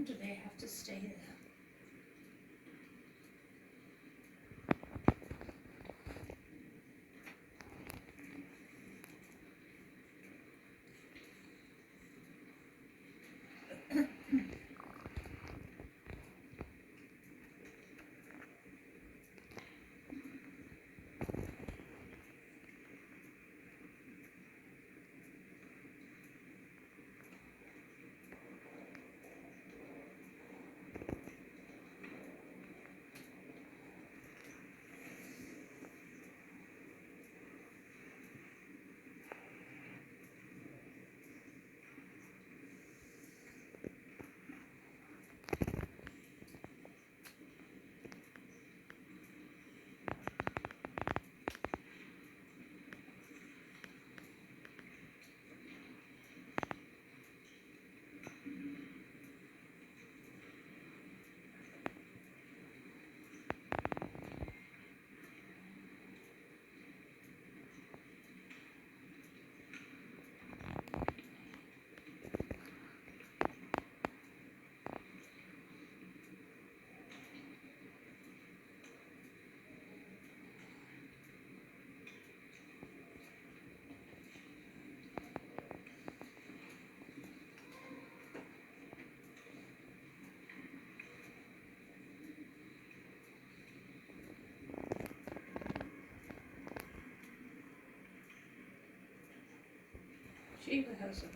do they have to stay there? She has a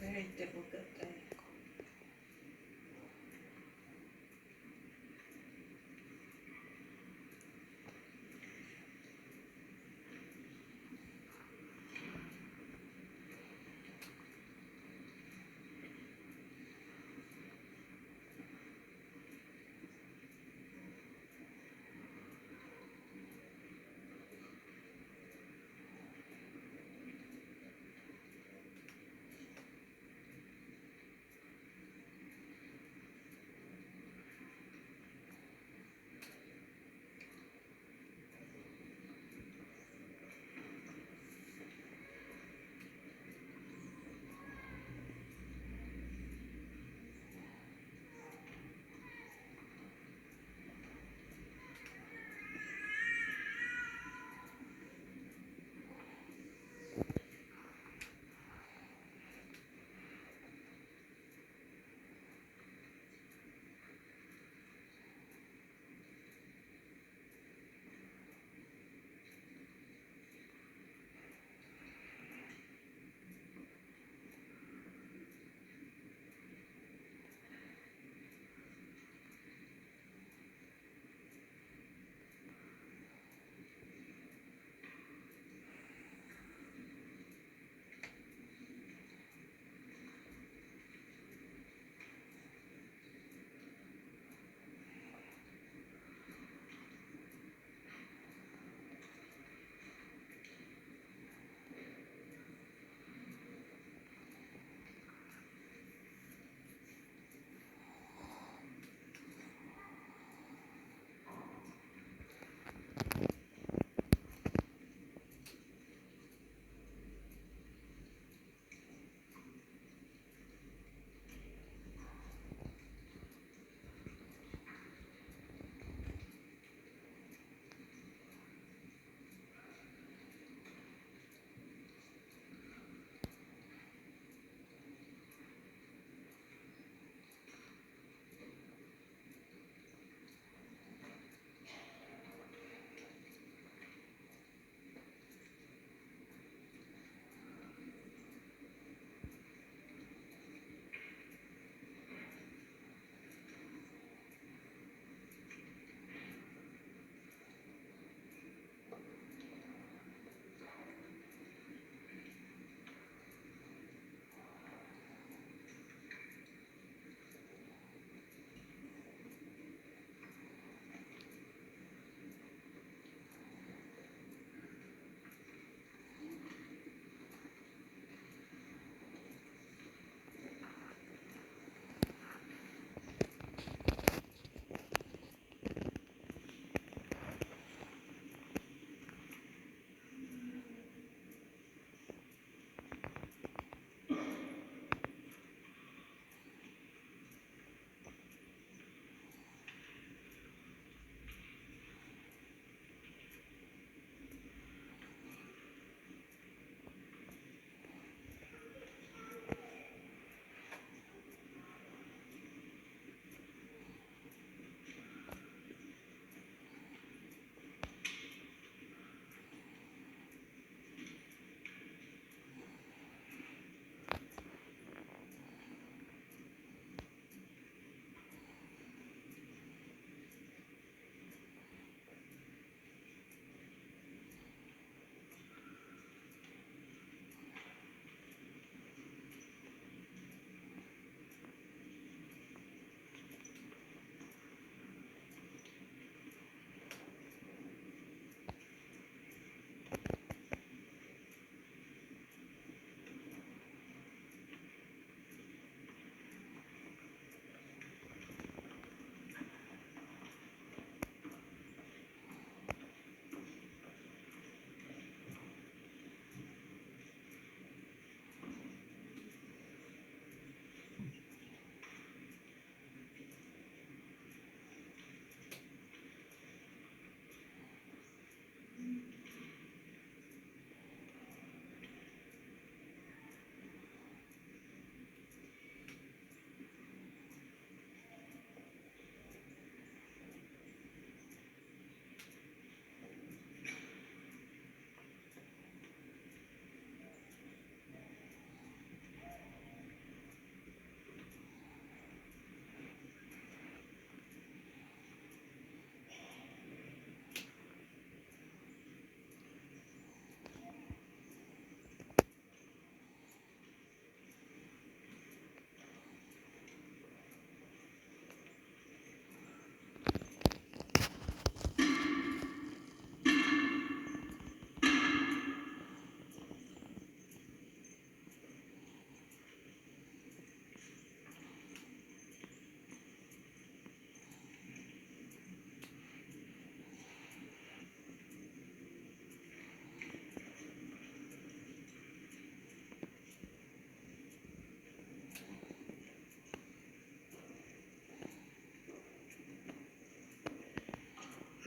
very difficult day.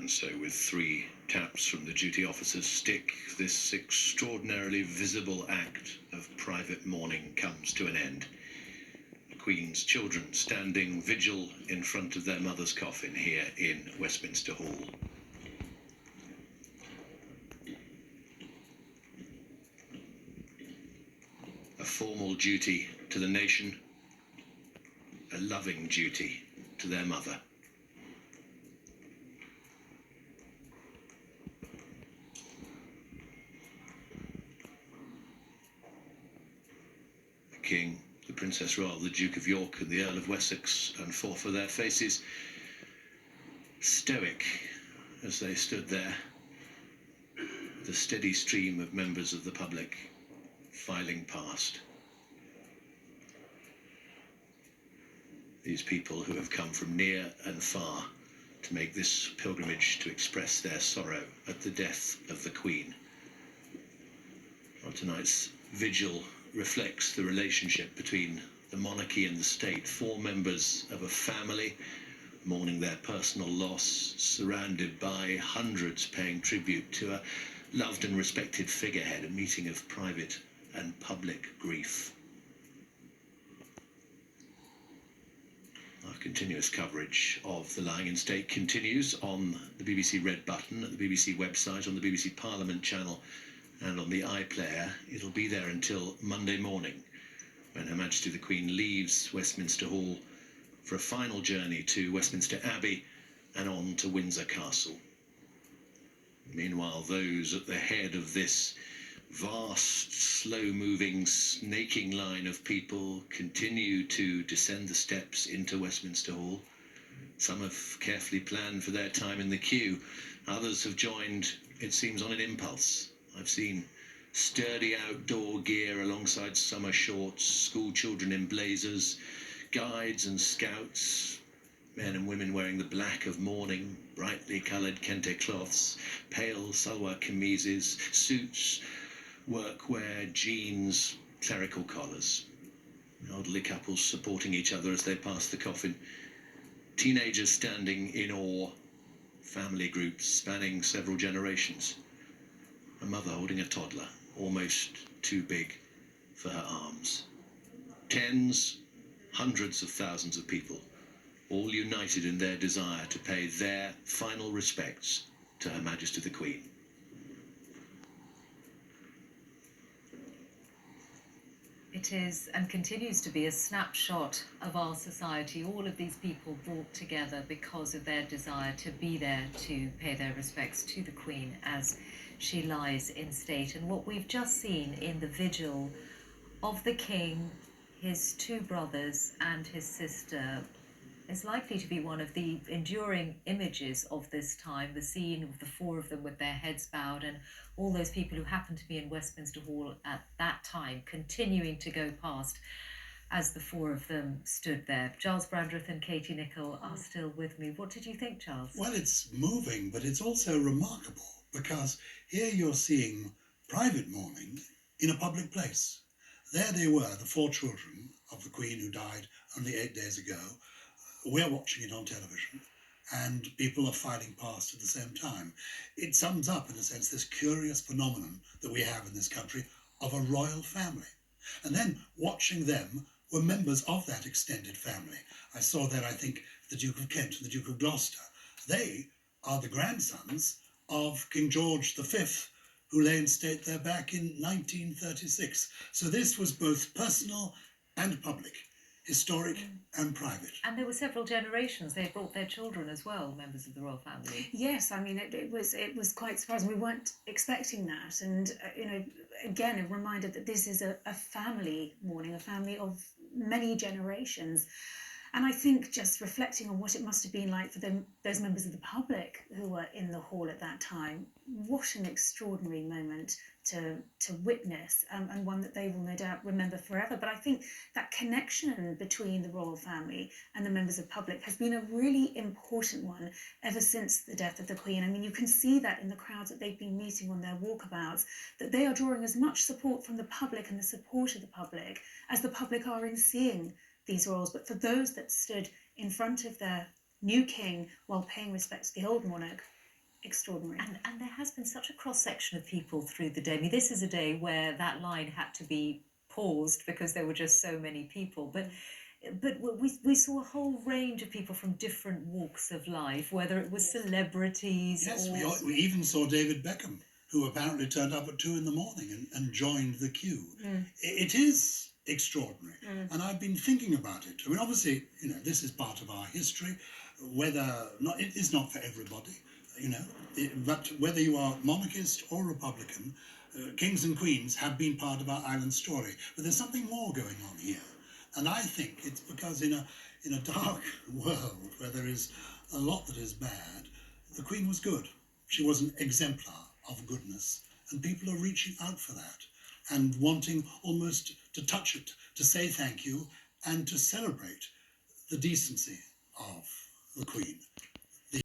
And so with 3 taps from the duty officer's stick, this extraordinarily visible act of private mourning comes to an end. The Queen's children standing vigil in front of their mother's coffin here in Westminster Hall. A formal duty to the nation, a loving duty to their mother. The King, the Princess Royal, the Duke of York and the Earl of Wessex, and for their faces, stoic as they stood there, the steady stream of members of the public filing past. These people who have come from near and far to make this pilgrimage to express their sorrow at the death of the Queen. Well, tonight's vigil reflects the relationship between the monarchy and the state, 4 members of a family mourning their personal loss, surrounded by hundreds paying tribute to a loved and respected figurehead, a meeting of private and public grief. Our continuous coverage of the lying in state continues on the BBC Red Button, at the BBC website, on the BBC Parliament channel and on the iPlayer. It'll be there until Monday morning, when Her Majesty the Queen leaves Westminster Hall for a final journey to Westminster Abbey and on to Windsor Castle. Meanwhile, those at the head of this vast, slow-moving, snaking line of people continue to descend the steps into Westminster Hall. Some have carefully planned for their time in the queue. Others have joined, it seems, on an impulse. I've seen sturdy outdoor gear alongside summer shorts, school children in blazers, guides and scouts, men and women wearing the black of mourning, brightly coloured kente cloths, pale salwar kameezes, suits, workwear, jeans, clerical collars. Elderly couples supporting each other as they pass the coffin. Teenagers standing in awe. Family groups spanning several generations. A mother holding a toddler, almost too big for her arms. Tens, hundreds of thousands of people, all united in their desire to pay their final respects to Her Majesty the Queen. It is and continues to be a snapshot of our society, all of these people brought together because of their desire to be there to pay their respects to the Queen as she lies in state. And what we've just seen in the vigil of the King, his 2 brothers and his sister is likely to be one of the enduring images of this time, the scene of the 4 of them with their heads bowed and all those people who happened to be in Westminster Hall at that time continuing to go past as the 4 of them stood there. Giles Brandreth and Katie Nicholl are still with me. What did you think, Giles? Well, it's moving, but it's also remarkable because here you're seeing private mourning in a public place. There they were, the 4 children of the Queen who died only 8 days ago. We're watching it on television, and people are filing past at the same time. It sums up, in a sense, this curious phenomenon that we have in this country of a royal family. And then watching them were members of that extended family. I saw that, I think, the Duke of Kent and the Duke of Gloucester. They are the grandsons of King George V, who lay in state there back in 1936. So this was both personal and public, historic and private. And there were several generations. They brought their children as well, members of the royal family. Yes, I mean, it was quite surprising. We weren't expecting that. And, again, a reminder that this is a family mourning, a family of many generations. And I think just reflecting on what it must have been like for those members of the public who were in the hall at that time, what an extraordinary moment to witness, and one that they will no doubt remember forever. But I think that connection between the royal family and the members of the public has been a really important one ever since the death of the Queen. I mean, you can see that in the crowds that they've been meeting on their walkabouts, that they are drawing as much support from the public and the support of the public as the public are in seeing these royals. But for those that stood in front of their new king while paying respect to the old monarch, extraordinary. And there has been such a cross section of people through the day. I mean, this is a day where that line had to be paused because there were just so many people. But we saw a whole range of people from different walks of life, whether it was celebrities Yes, or... we even saw David Beckham, who apparently turned up at 2 in the morning and joined the queue. It is extraordinary. And I've been thinking about it. I mean, obviously, you know, this is part of our history. It is not for everybody, you know, but whether you are monarchist or Republican, kings and queens have been part of our island story. But there's something more going on here. And I think it's because in a dark world where there is a lot that is bad, the Queen was good. She was an exemplar of goodness, and people are reaching out for that and wanting almost to touch it, to say thank you, and to celebrate the decency of the Queen.